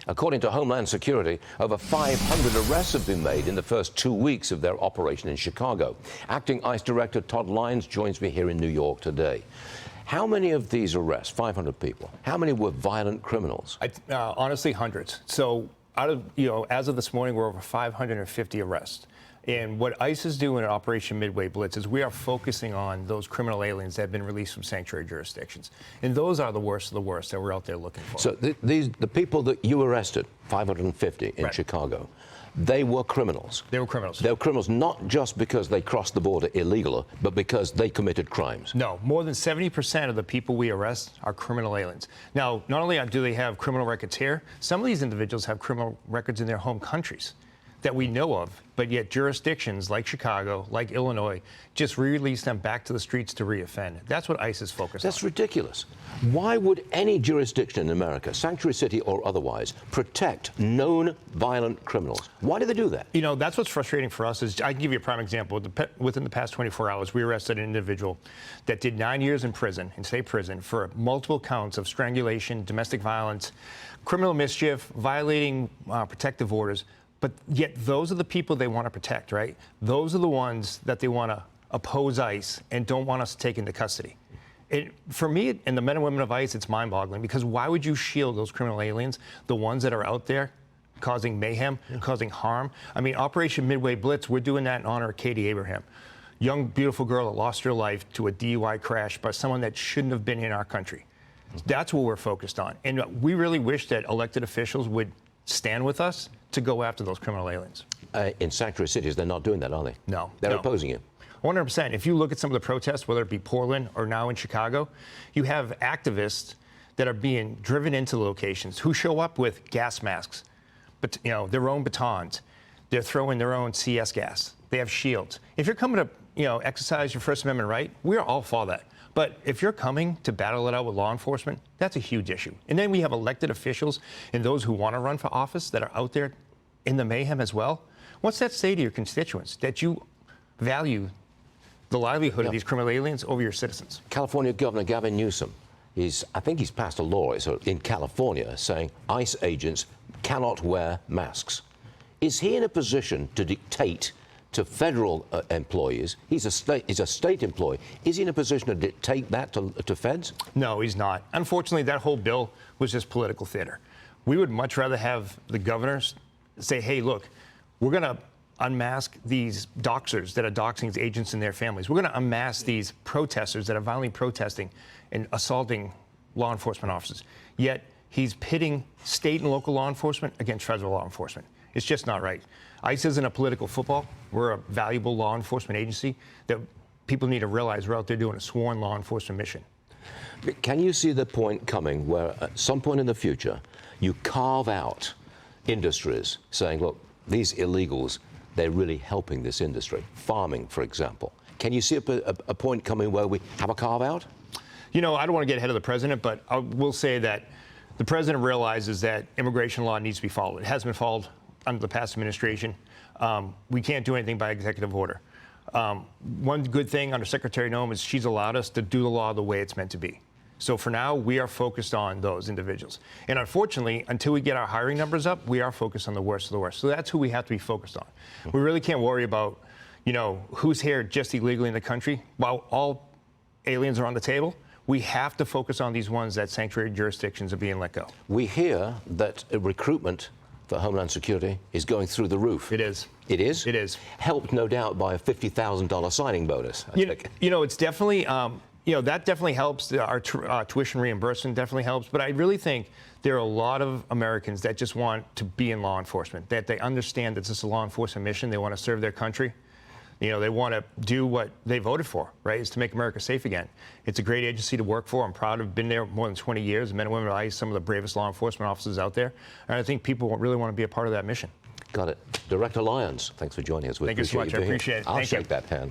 According to Homeland Security, over 500 arrests have been made in the first 2 weeks of their operation in Chicago. Acting ICE Director Todd Lyons joins me here in New York today. How many of these arrests, 500 people, how many were violent criminals? Honestly, hundreds. So out of, as of this morning, we're over 550 arrests. And what ICE is doing in Operation Midway Blitz is we are focusing on those criminal aliens that have been released from sanctuary jurisdictions. And those are the worst of the worst that we're out there looking for. So the people that you arrested, 550 in Chicago, they were criminals. They were criminals. They were criminals not just because they crossed the border illegally, but because they committed crimes. No, more than 70% of the people we arrest are criminal aliens. Now, not only do they have criminal records here, some of these individuals have criminal records in their home countries that we know of, but yet jurisdictions like Chicago, like Illinois, just release them back to the streets to reoffend. That's what ICE is focused on. That's ridiculous. Why would any jurisdiction in America, sanctuary city or otherwise, protect known violent criminals? Why do they do that? That's what's frustrating for us. Is I can give you a prime example. Within the past 24 hours, we arrested an individual that did 9 years in prison, in state prison, for multiple counts of strangulation, domestic violence, criminal mischief, violating protective orders. But yet those are the people they want to protect, right? Those are the ones that they want to oppose ICE and don't want us to take into custody. For me and the men and women of ICE, it's mind-boggling, because why would you shield those criminal aliens, the ones that are out there causing mayhem, causing harm? I mean, Operation Midway Blitz, we're doing that in honor of Katie Abraham. Young, beautiful girl that lost her life to a DUI crash by someone that shouldn't have been in our country. That's what we're focused on. And we really wish that elected officials would stand with us to go after those criminal aliens. In sanctuary cities, they're not doing that, are they? No. They're opposing you. 100%. If you look at some of the protests, whether it be Portland or now in Chicago, you have activists that are being driven into locations who show up with gas masks, but their own batons. They're throwing their own CS gas. They have shields. If you're coming to exercise your First Amendment right, we're all for that. But if you're coming to battle it out with law enforcement, that's a huge issue. And then we have elected officials and those who want to run for office that are out there in the mayhem as well. What's that say to your constituents, that you value the livelihood of these criminal aliens over your citizens? California Governor Gavin Newsom, I think he's passed a law in California saying ICE agents cannot wear masks. Is he in a position to dictate to federal employees? He's a state employee. Is he in a position to dictate that to feds? No, he's not. Unfortunately, that whole bill was just political theater. We would much rather have the governors say, hey, look, we're going to unmask these doxers that are doxing agents and their families. We're going to unmask these protesters that are violently protesting and assaulting law enforcement officers. Yet he's pitting state and local law enforcement against federal law enforcement. It's just not right. ICE isn't a political football. We're a valuable law enforcement agency that people need to realize we're out there doing a sworn law enforcement mission. Can you see the point coming where at some point in the future you carve out industries saying, look, these illegals, they're really helping this industry? Farming, for example. Can you see a point coming where we have a carve out? I don't want to get ahead of the president, but I will say that the president realizes that immigration law needs to be followed. It has been followed under the past administration. We can't do anything by executive order. One good thing under Secretary Nome is she's allowed us to do the law the way it's meant to be. So for now, we are focused on those individuals. And unfortunately, until we get our hiring numbers up, we are focused on the worst of the worst. So that's who we have to be focused on. We really can't worry about, who's here just illegally in the country. While all aliens are on the table, we have to focus on these ones that sanctuary jurisdictions are being let go. We hear that recruitment for Homeland Security is going through the roof. It is. It is? It is. Helped, no doubt, by a $50,000 signing bonus. It's definitely, that definitely helps. Our tuition reimbursement definitely helps. But I really think there are a lot of Americans that just want to be in law enforcement, that they understand that this is a law enforcement mission. They want to serve their country. They want to do what they voted for, right, is to make America safe again. It's a great agency to work for. I'm proud to have been there more than 20 years. Men and women of ICE, some of the bravest law enforcement officers out there. And I think people really want to be a part of that mission. Got it. Director Lyons, thanks for joining us. Thank you so much. I appreciate it. I'll shake that hand.